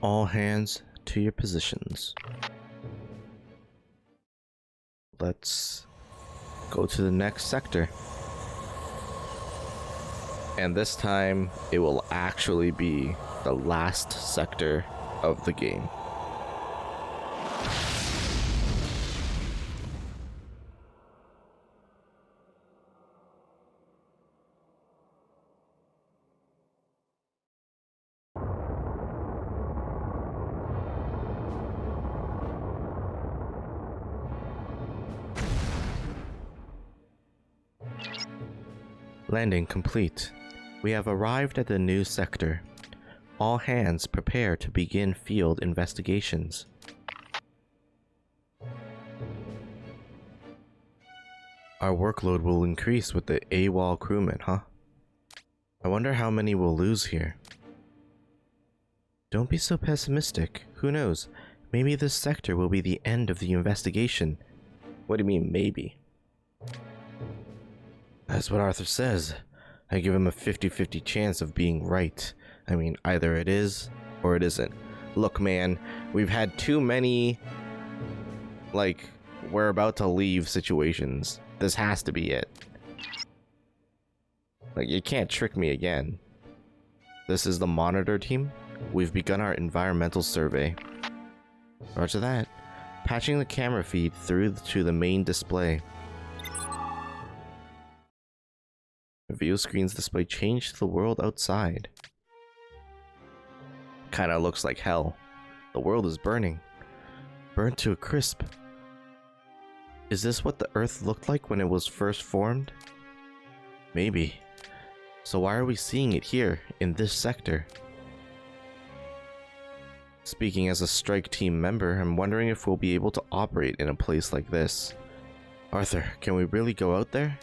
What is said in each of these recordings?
All hands to your positions. Let's go to the next sector. And this time, it will actually be the last sector of the game. Landing complete. We have arrived at the new sector. All hands prepare to begin field investigations. Our workload will increase with the AWOL crewmen, huh? I wonder how many we'll lose here. Don't be so pessimistic. Who knows? Maybe this sector will be the end of the investigation. What do you mean, maybe? That's what Arthur says. I give him a 50-50 chance of being right. I mean, either it is, or it isn't. Look, man, we've had too many, like, we're about to leave situations. This has to be it. Like, you can't trick me again. This is the monitor team. We've begun our environmental survey. Roger that. Patching the camera feed through to the main display. View screens display change to the world outside. Kinda looks like hell. The world is burning. Burnt to a crisp. Is this what the Earth looked like when it was first formed? Maybe. So why are we seeing it here, in this sector? Speaking as a strike team member, I'm wondering if we'll be able to operate in a place like this. Arthur, can we really go out there?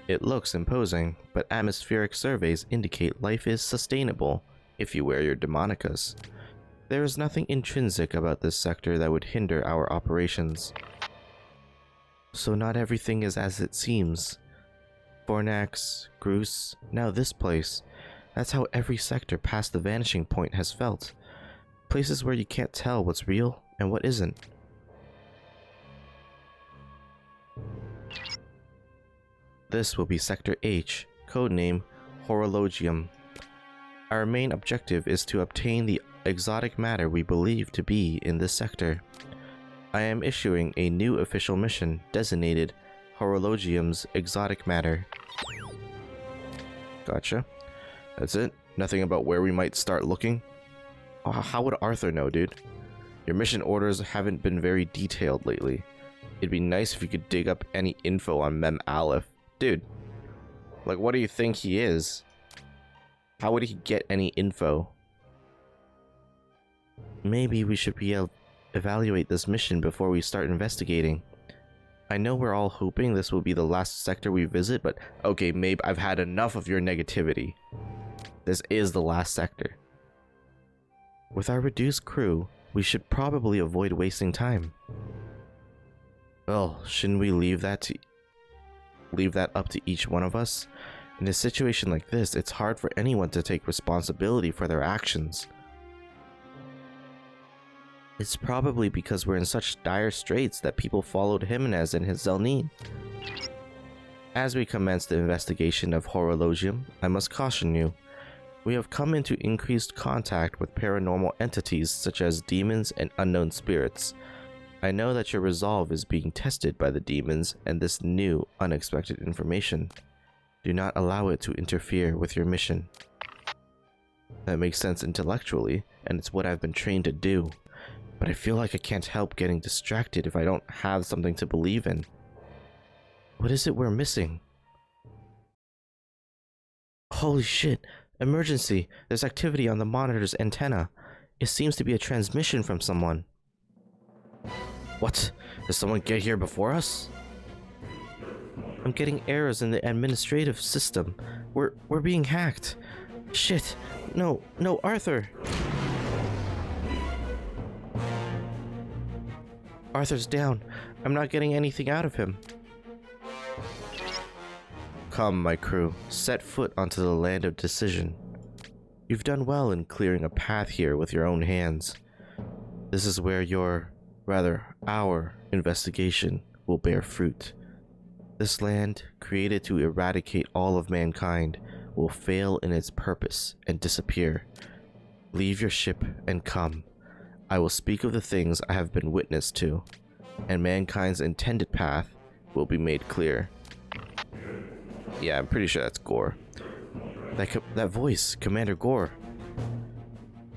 It looks imposing, but atmospheric surveys indicate life is sustainable if you wear your demonicas. There is nothing intrinsic about this sector that would hinder our operations. So not everything is as it seems. Fornax, Groose, now this place. That's how every sector past the vanishing point has felt. Places where you can't tell what's real and what isn't. This will be Sector H, codename Horologium. Our main objective is to obtain the exotic matter we believe to be in this sector. I am issuing a new official mission designated Horologium's Exotic Matter. Gotcha. That's it? Nothing about where we might start looking? How would Arthur know, dude? Your mission orders haven't been very detailed lately. It'd be nice if you could dig up any info on Mem Aleph. Dude, like, what do you think he is? How would he get any info? Maybe we should evaluate this mission before we start investigating. I know we're all hoping this will be the last sector we visit, but okay, Mabe, I've had enough of your negativity. This is the last sector. With our reduced crew, we should probably avoid wasting time. Well, shouldn't we leave that up to each one of us? In a situation like this, it's hard for anyone to take responsibility for their actions. It's probably because we're in such dire straits that people followed Jimenez and his Zelnine. As we commence the investigation of Horologium, I must caution you. We have come into increased contact with paranormal entities such as demons and unknown spirits. I know that your resolve is being tested by the demons and this new, unexpected information. Do not allow it to interfere with your mission. That makes sense intellectually, and it's what I've been trained to do. But I feel like I can't help getting distracted if I don't have something to believe in. What is it we're missing? Holy shit! Emergency! There's activity on the monitor's antenna. It seems to be a transmission from someone. What? Did someone get here before us? I'm getting errors in the administrative system. We're being hacked. Shit! No, Arthur! Arthur's down. I'm not getting anything out of him. Come, my crew. Set foot onto the land of decision. You've done well in clearing a path here with your own hands. This is where our investigation will bear fruit. This land, created to eradicate all of mankind, will fail in its purpose and disappear. Leave your ship and come. I will speak of the things I have been witness to, and mankind's intended path will be made clear. Yeah, I'm pretty sure that's Gore. That voice, Commander Gore.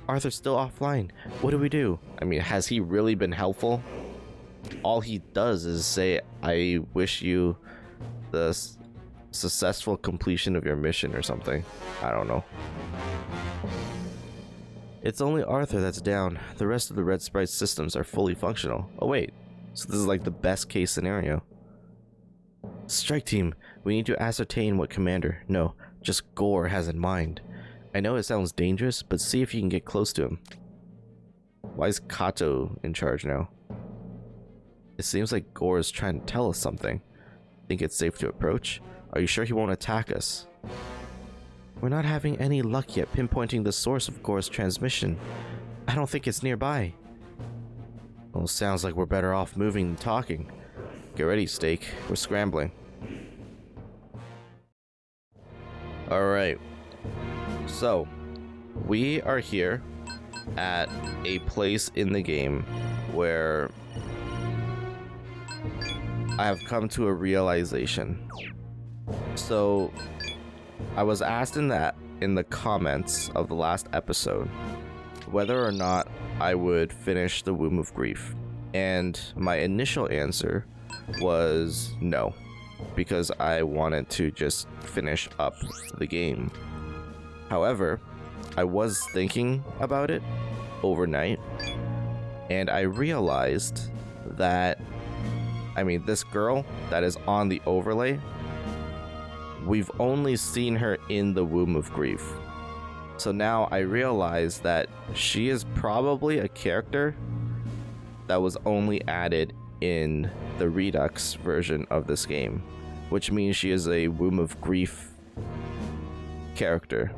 Arthur's still offline. What do we do? I mean, has he really been helpful? All he does is say, I wish you the successful completion of your mission or something. I don't know. It's only Arthur that's down. The rest of the Red Sprite systems are fully functional. Oh wait, so this is like the best case scenario. Strike team, we need to ascertain what Commander, no, just Gore has in mind. I know it sounds dangerous, but see if you can get close to him. Why is Kato in charge now? It seems like Gore is trying to tell us something. Think it's safe to approach? Are you sure he won't attack us? We're not having any luck yet pinpointing the source of Gore's transmission. I don't think it's nearby. Well, sounds like we're better off moving than talking. Get ready, Steak. We're scrambling. Alright. So, we are here at a place in the game where I have come to a realization. So, I was asked in the comments of the last episode whether or not I would finish the Womb of Grief, and my initial answer was no, because I wanted to just finish up the game. However, I was thinking about it overnight, and I realized that, I mean, this girl that is on the overlay, we've only seen her in the Womb of Grief. So now I realize that she is probably a character that was only added in the Redux version of this game, which means she is a Womb of Grief character.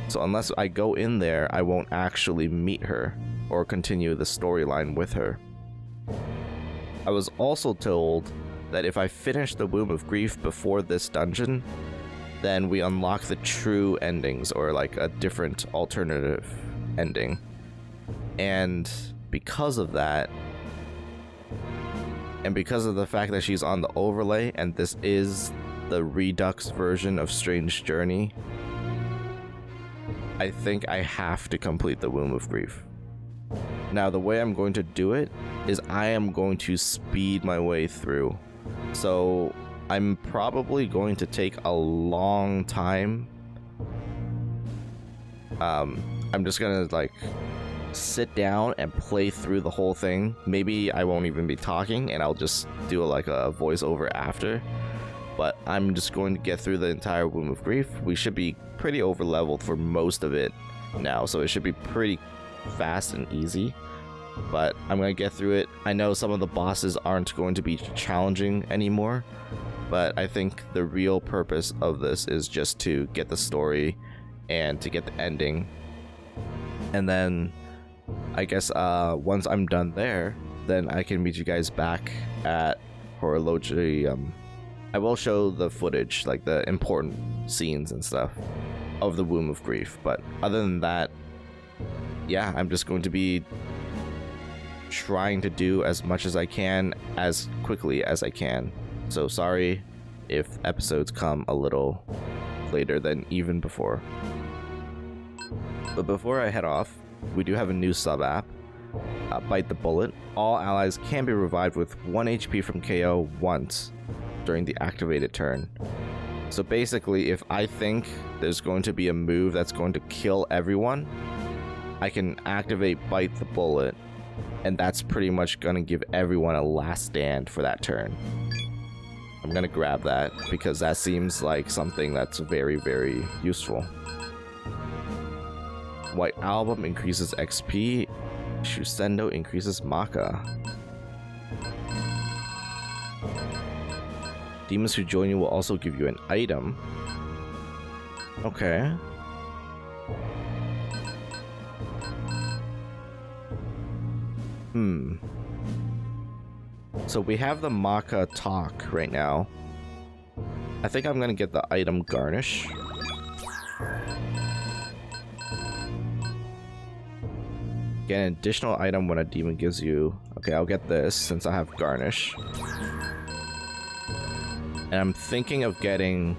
So unless I go in there, I won't actually meet her or continue the storyline with her. I was also told that if I finish the Womb of Grief before this dungeon, then we unlock the true endings, or like a different alternative ending. And because of that, and because of the fact that she's on the overlay and this is the Redux version of Strange Journey, I think I have to complete the Womb of Grief. Now, the way I'm going to do it is I am going to speed my way through. So I'm probably going to take a long time. I'm just gonna like sit down and play through the whole thing. Maybe I won't even be talking and I'll just do like a voiceover after. But I'm just going to get through the entire Womb of Grief. We should be pretty over leveled for most of it now, so it should be pretty fast and easy. But I'm going to get through it. I know some of the bosses aren't going to be challenging anymore, but I think the real purpose of this is just to get the story and to get the ending. And then I guess once I'm done there, then I can meet you guys back at Horologium. I will show the footage, like the important scenes and stuff of the Womb of Grief, but other than that, yeah, I'm just going to be trying to do as much as I can as quickly as I can. So sorry if episodes come a little later than even before. But before I head off, we do have a new sub app, Bite the Bullet. All allies can be revived with 1 HP from KO once during the activated turn. So basically, if I think there's going to be a move that's going to kill everyone, I can activate Bite the Bullet, and that's pretty much going to give everyone a last stand for that turn. I'm going to grab that because that seems like something that's very, very useful. White Album increases XP. Shusendo increases Maka. Demons who join you will also give you an item. Okay. So we have the Maka Talk right now. I think I'm gonna get the item Garnish. Get an additional item when a demon gives you... Okay, I'll get this since I have Garnish. And I'm thinking of getting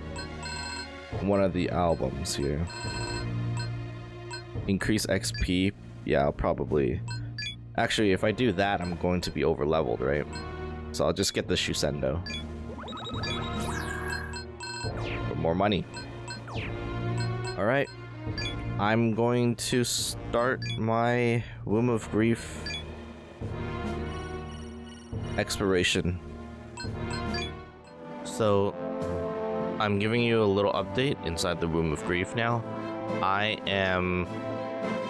one of the albums here. Increase XP. Yeah, I'll probably... Actually, if I do that, I'm going to be over leveled, right? So I'll just get the Shusendo. For more money. Alright. I'm going to start my Womb of Grief exploration. So, I'm giving you a little update inside the Womb of Grief now. I am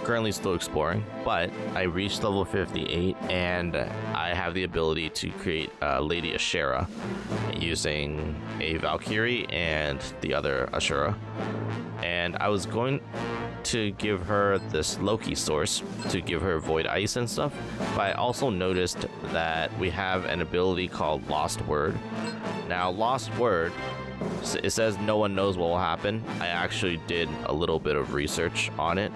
currently still exploring, but I reached level 58 and I have the ability to create Lady Ashera using a Valkyrie and the other Ashura. And I was going to give her this Loki source to give her Void Ice and stuff, but I also noticed that we have an ability called Lost Word. Now, Lost Word, it says no one knows what will happen. I actually did a little bit of research on it,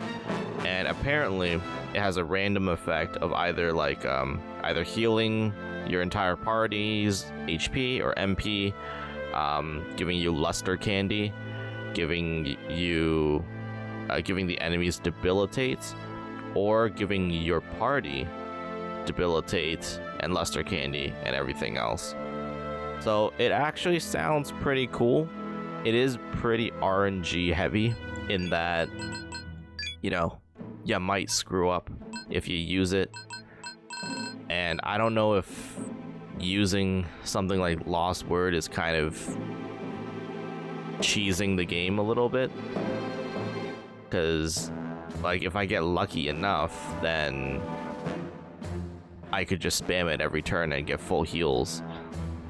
and apparently it has a random effect of either like either healing your entire party's HP or MP, giving you luster candy, giving you giving the enemies debilitates, or giving your party debilitates and luster candy and everything else. So it actually sounds pretty cool. It is pretty RNG heavy in that, you know, you might screw up if you use it. And I don't know if using something like Lost Word is kind of cheesing the game a little bit. Because, like, if I get lucky enough, then I could just spam it every turn and get full heals.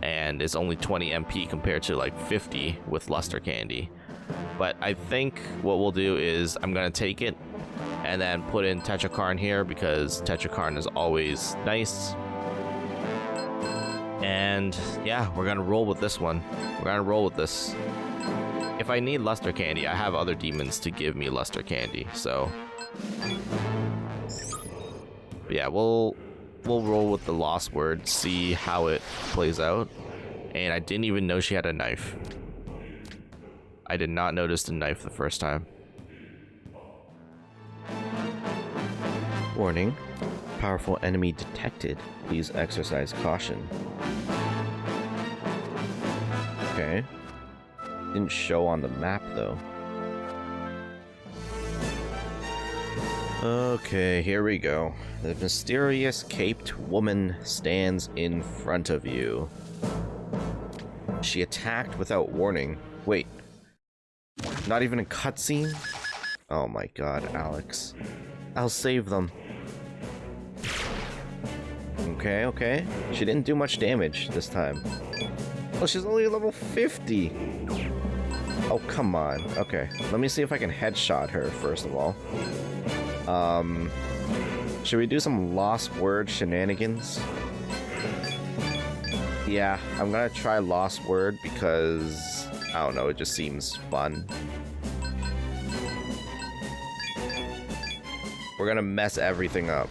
And it's only 20 MP compared to like 50 with luster candy. But I think what we'll do is I'm gonna take it and then put in Tetrakarn here because Tetrakarn is always nice. And yeah, we're gonna roll with this one. We're gonna roll with this. If I need luster candy, I have other demons to give me luster candy, so yeah, we'll roll with the Lost Word, see how it plays out. And I didn't even know she had a knife. I did not notice the knife the first time. Warning, powerful enemy detected. Please exercise caution. Okay. Didn't show on the map though. Okay, here we go. The mysterious caped woman stands in front of you. She attacked without warning. Wait. Not even a cutscene? Oh my god, Alex. I'll save them. Okay, okay. She didn't do much damage this time. Well, she's only level 50. Oh, come on. Okay, let me see if I can headshot her, first of all. Should we do some Lost Word shenanigans? Yeah, I'm gonna try Lost Word because, I don't know, it just seems fun. We're gonna mess everything up.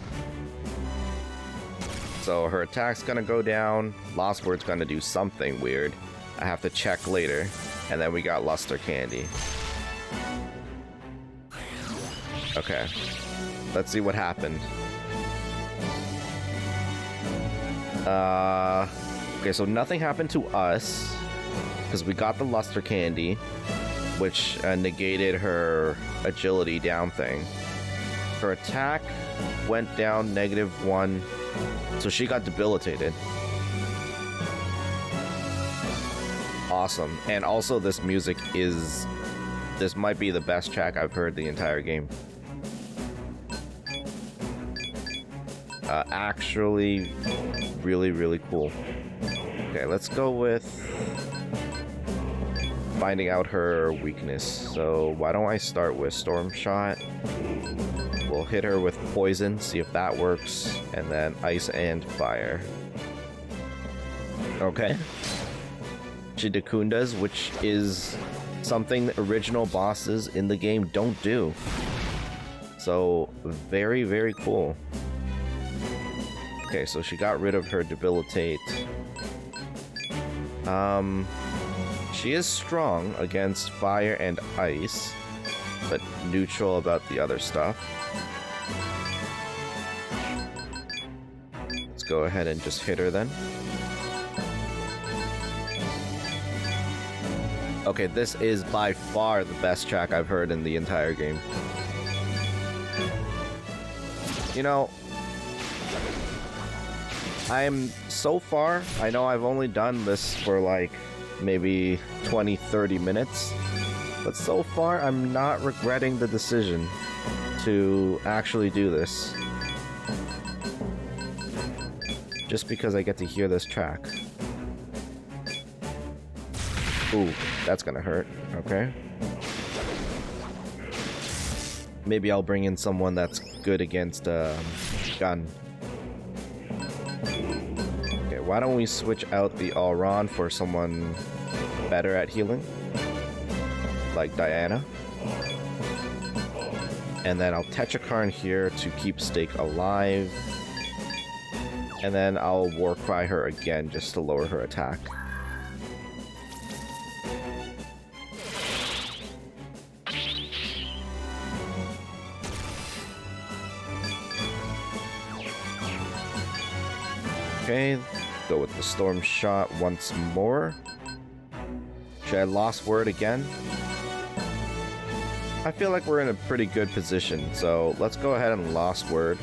So her attack's gonna go down, Lost Word's gonna do something weird. I have to check later. And then we got luster candy. Okay. Let's see what happened. Okay, so nothing happened to us because we got the luster candy, which negated her agility down thing. Her attack went down -1, so she got debilitated. Awesome. And also this music is... This might be the best track I've heard the entire game. Actually, really, really cool. Okay, let's go with finding out her weakness. So why don't I start with Storm Shot? We'll we'll hit her with poison, see if that works, and then ice and fire. Okay. Chidakundas, which is something that original bosses in the game don't do. So, very, very cool. Okay, so she got rid of her debilitate. She is strong against fire and ice, but neutral about the other stuff. Let's go ahead and just hit her then. Okay, this is by far the best track I've heard in the entire game. You know, so far, I know I've only done this for like maybe 20-30 minutes, but so far I'm not regretting the decision to actually do this. Just because I get to hear this track. Ooh, that's gonna hurt. Okay. Maybe I'll bring in someone that's good against gun. Okay, why don't we switch out the Alron for someone better at healing? Like Diana. And then I'll Tetrakarn here to keep Stake alive. And then I'll Warcry her again just to lower her attack. Okay, go with the Storm Shot once more. Should I Lost Word again? I feel like we're in a pretty good position, so let's go ahead and Lost Word.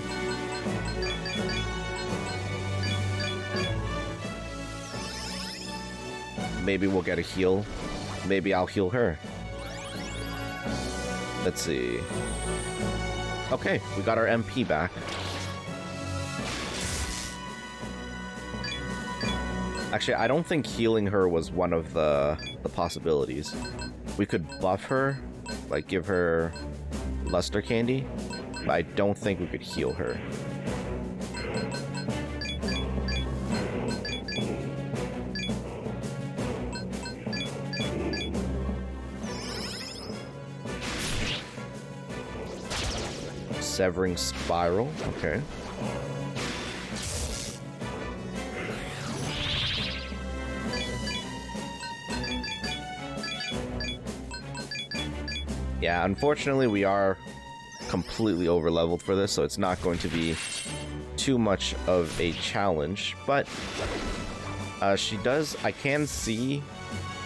Maybe we'll get a heal. Maybe I'll heal her. Let's see. Okay, we got our MP back. Actually, I don't think healing her was one of the possibilities. We could buff her, like give her Luster Candy, but I don't think we could heal her. Severing Spiral, okay. Yeah, unfortunately we are completely over-leveled for this, so it's not going to be too much of a challenge, but she does, I can see,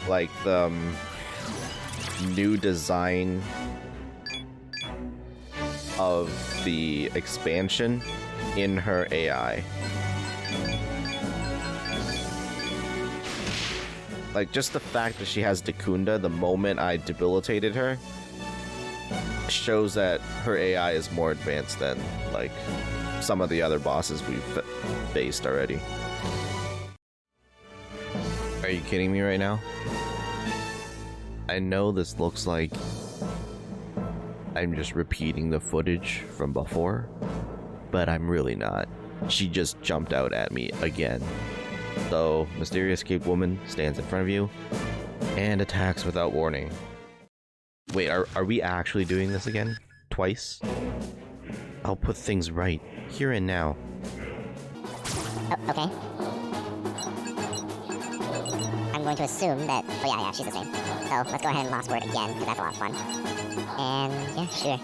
like, the new design of the expansion in her AI. Like, just the fact that she has Dekunda the moment I debilitated her shows that her AI is more advanced than, like, some of the other bosses we've faced already. Are you kidding me right now? I know this looks like I'm just repeating the footage from before, but I'm really not. She just jumped out at me again. So, Mysterious Cape Woman stands in front of you and attacks without warning. Wait, are we actually doing this again? Twice? I'll put things right, here and now. Oh, okay. I'm going to assume that... Oh yeah, she's the same. So, let's go ahead and Lost Word again, because that's a lot of fun. And, yeah, sure.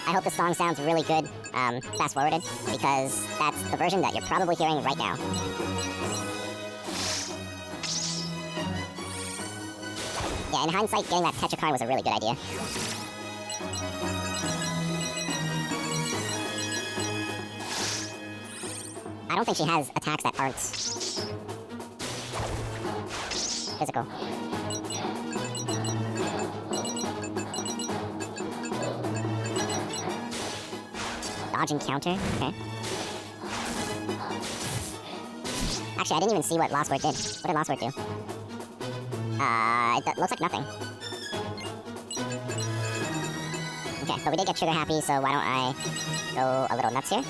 I hope the song sounds really good, fast-forwarded, because that's the version that you're probably hearing right now. Yeah, in hindsight, getting that Tetrakarn was a really good idea. I don't think she has attacks that aren't physical. Dodge and counter, okay. Actually, I didn't even see what Lost Word did. What did Lost Word do? It looks like nothing. Okay, but we did get trigger happy, so why don't I go a little nuts here?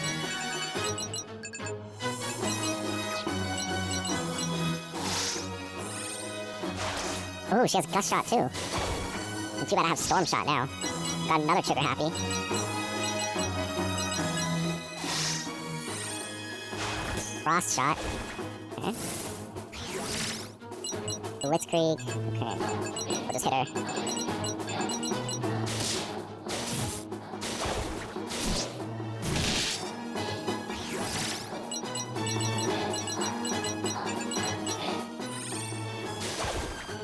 Ooh, she has Gust Shot too. And too bad I have Storm Shot now. Got another trigger happy. Frost Shot. Okay. Blitzkrieg. Okay. We'll just hit her.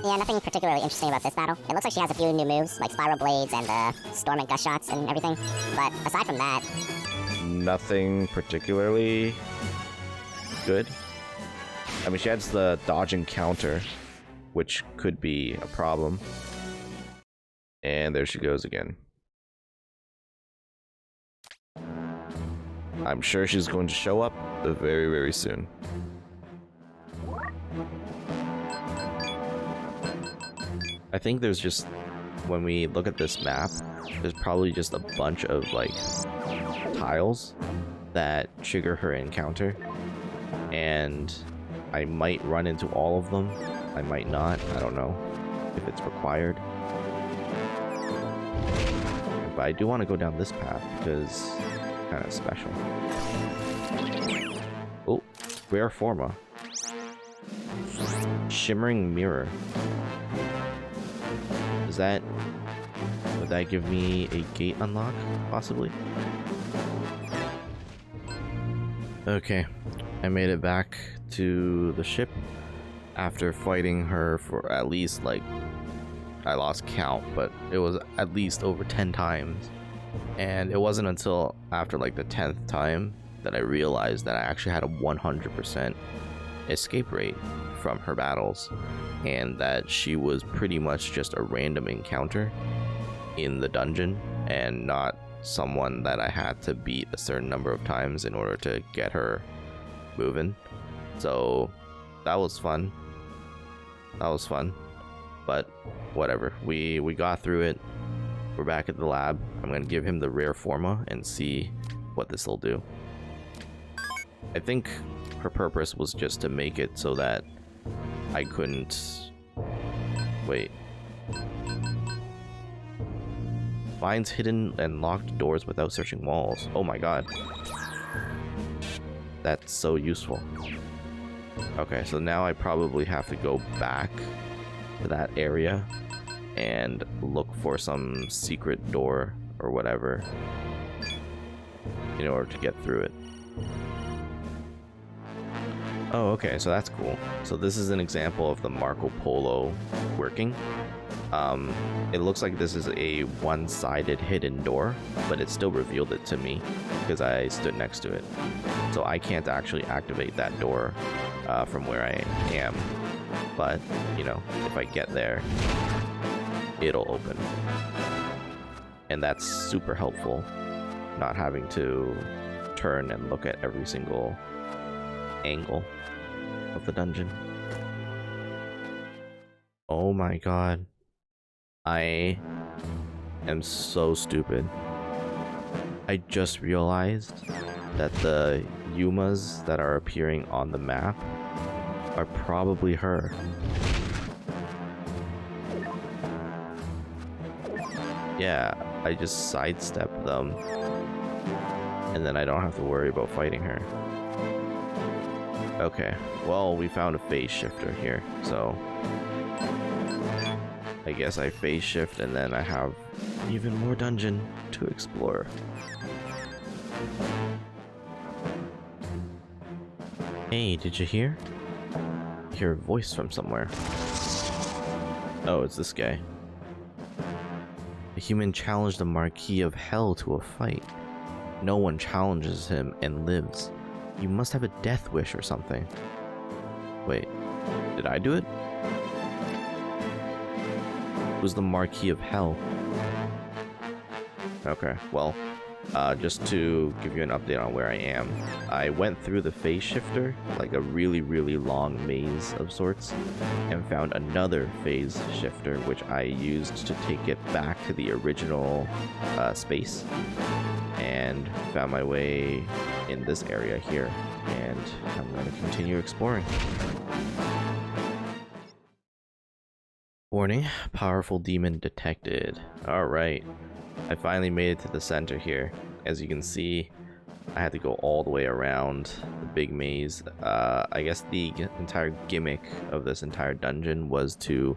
Yeah, nothing particularly interesting about this battle. It looks like she has a few new moves, like Spiral Blades and Storm and Gust Shots and everything. But aside from that... Nothing particularly good. I mean, she has the dodge and counter, which could be a problem. And there she goes again. I'm sure she's going to show up very, very soon. I think there's just, when we look at this map, there's probably just a bunch of, like, tiles that trigger her encounter. And I might run into all of them. I might not. I don't know if it's required. But I do want to go down this path because it's kind of special. Oh, rare forma. Shimmering Mirror. Would that give me a gate unlock, possibly? Okay, I made it back to the ship after fighting her for at least, like, I lost count, but it was at least over 10 times. And it wasn't until after, like, the 10th time that I realized that I actually had a 100% escape rate from her battles, and that she was pretty much just a random encounter in the dungeon and not someone that I had to beat a certain number of times in order to get her moving. So that was fun. But whatever, we got through it. We're back at the lab. I'm gonna give him the rare forma and see what this will do. I think her purpose was just to make it so that I couldn't... Wait. Finds hidden and locked doors without searching walls. Oh my god. That's so useful. Okay, so now I probably have to go back to that area and look for some secret door or whatever in order to get through it. Oh, okay, so that's cool. So this is an example of the Marco Polo working. It looks like this is a one-sided hidden door, but it still revealed it to me because I stood next to it. So I can't actually activate that door from where I am. But, you know, if I get there, it'll open. And that's super helpful, not having to turn and look at every single angle of the dungeon. Oh my god. I am so stupid. I just realized that the Yumas that are appearing on the map are probably her. Yeah, I just sidestep them and then I don't have to worry about fighting her. Okay, well, we found a phase shifter here, so I guess I phase shift and then I have even more dungeon to explore. Hey, did you hear? I hear a voice from somewhere. Oh, it's this guy. A human challenged the Marquis of Hell to a fight. No one challenges him and lives. You must have a death wish or something. Wait, did I do it? It was the Marquis of Hell. Okay, well, Just to give you an update on where I am, I went through the phase shifter, like a really long maze of sorts, and found another phase shifter, which I used to take it back to the original space, and found my way in this area here, and I'm going to continue exploring. Warning, powerful demon detected. Alright, I finally made it to the center here. As you can see, I had to go all the way around the big maze. I guess the entire gimmick of this entire dungeon was to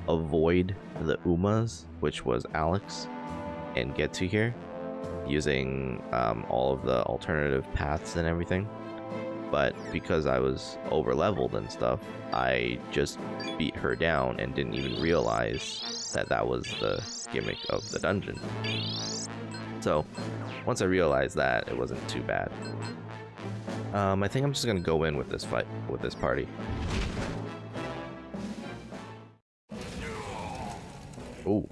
avoid the Umas, which was Alex, and get to here using all of the alternative paths and everything. But because I was over leveled and stuff, I just beat her down and didn't even realize that that was the gimmick of the dungeon. So once I realized that, it wasn't too bad. I think I'm just gonna go in with this fight, with this party. Ooh.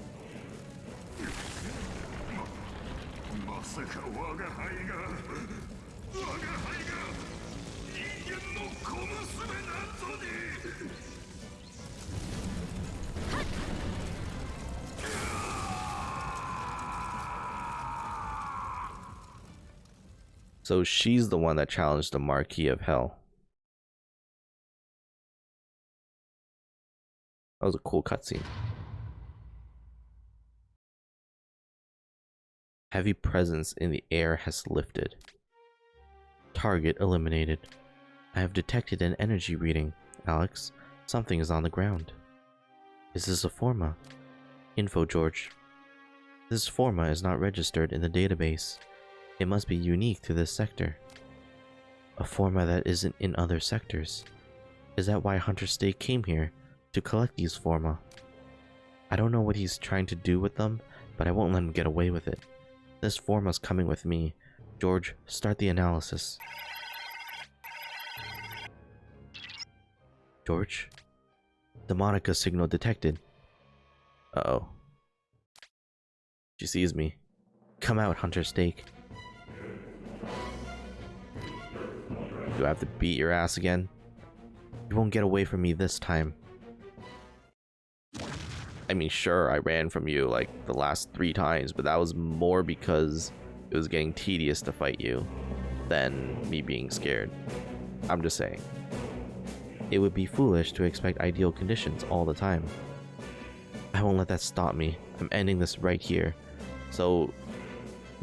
So she's the one that challenged the Marquis of Hell. That was a cool cutscene. Heavy presence in the air has lifted. Target eliminated. I have detected an energy reading. Alex, something is on the ground. Is this a forma? Info, George. This forma is not registered in the database. It must be unique to this sector. A forma that isn't in other sectors. Is that why Hunter Stake came here? To collect these forma? I don't know what he's trying to do with them, but I won't let him get away with it. This forma's coming with me. George, start the analysis. George? The Monica signal detected. Uh-oh. She sees me. Come out, Hunter Stake. Do I have to beat your ass again? You won't get away from me this time. I mean, sure, I ran from you like the last 3 times, but that was more because it was getting tedious to fight you than me being scared. I'm just saying. It would be foolish to expect ideal conditions all the time. I won't let that stop me. I'm ending this right here. So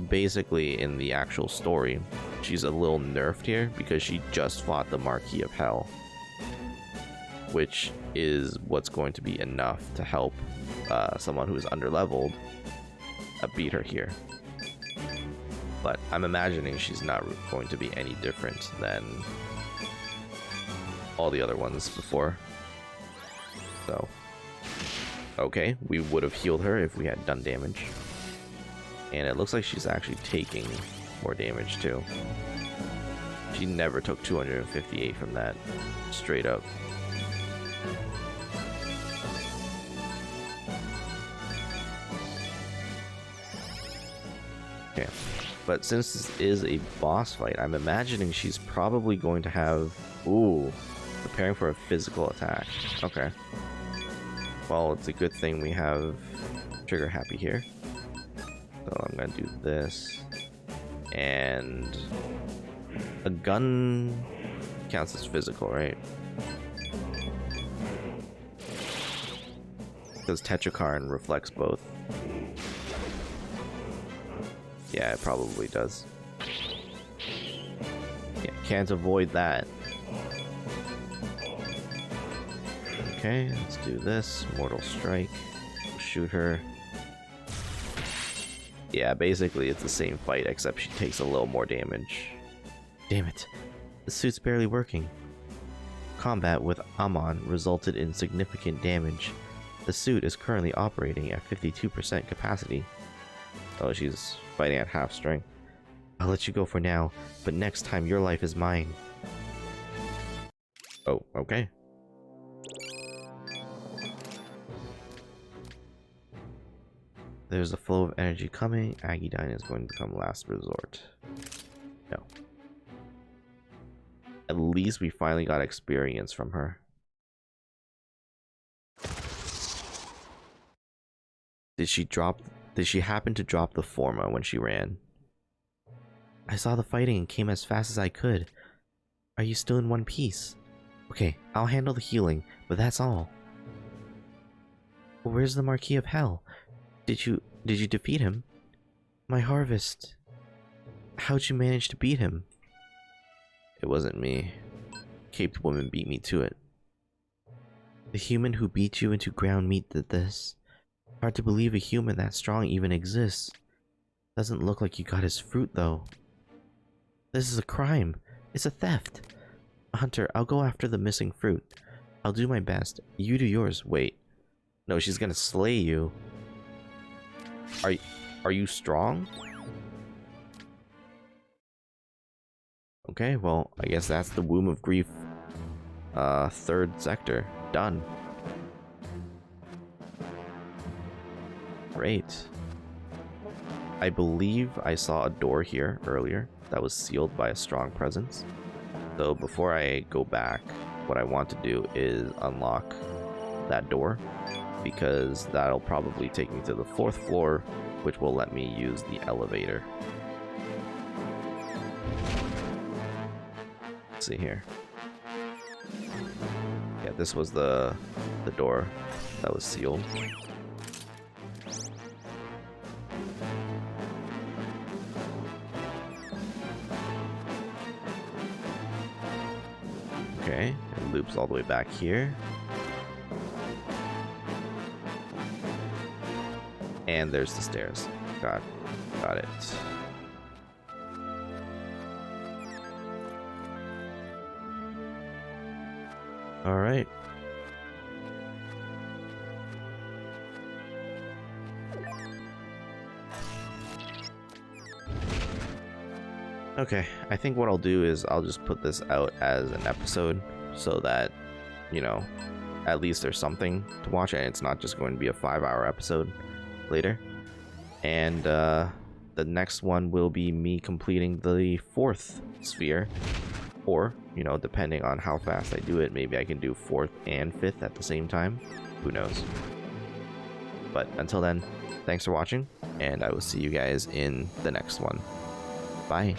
basically, in the actual story, she's a little nerfed here because she just fought the Marquis of Hell, which is what's going to be enough to help someone who is underleveled beat her here. But I'm imagining she's not going to be any different than all the other ones before. So, okay, we would have healed her if we had done damage. And it looks like she's actually taking more damage too. She never took 258 from that, straight up. Okay, but since this is a boss fight, I'm imagining she's probably going to have... Ooh, preparing for a physical attack. Okay. Well, it's a good thing we have Trigger Happy here. So I'm gonna do this. And... a gun counts as physical, right? Because Tetrakarn reflects both. Yeah, it probably does. Yeah, can't avoid that. Okay, let's do this. Mortal Strike. Shoot her. Yeah, basically it's the same fight, except she takes a little more damage. Damn it. The suit's barely working. Combat with Amon resulted in significant damage. The suit is currently operating at 52% capacity. Oh, she's fighting at half strength. I'll let you go for now, but next time your life is mine. Oh, okay. There's a flow of energy coming. Aggiedyne is going to become last resort. No. At least we finally got experience from her. Did she happen to drop the forma when she ran? I saw the fighting and came as fast as I could. Are you still in one piece? Okay, I'll handle the healing, but that's all. Where's the Marquis of Hell? Did you defeat him? My harvest. How'd you manage to beat him? It wasn't me. Caped woman beat me to it. The human who beat you into ground meat did this. Hard to believe a human that strong even exists. Doesn't look like you got his fruit though. This is a crime. It's a theft. Hunter, I'll go after the missing fruit. I'll do my best. You do yours. Wait. No, she's gonna slay you. Are you strong? Okay, well, I guess that's the Womb of Grief third sector. Done. Great. I believe I saw a door here earlier that was sealed by a strong presence. So before I go back, what I want to do is unlock that door, because that'll probably take me to the 4th floor, which will let me use the elevator. Let's see here. Yeah, this was the door that was sealed. Okay, it loops all the way back here. And there's the stairs. Got it. All right. Okay, I think what I'll do is I'll just put this out as an episode so that, you know, at least there's something to watch and it's not just going to be a 5-hour episode later. And the next one will be me completing the 4th sphere, or, you know, depending on how fast I do it, maybe I can do 4th and 5th at the same time. Who knows? But until then, thanks for watching, and I will see you guys in the next one. Bye.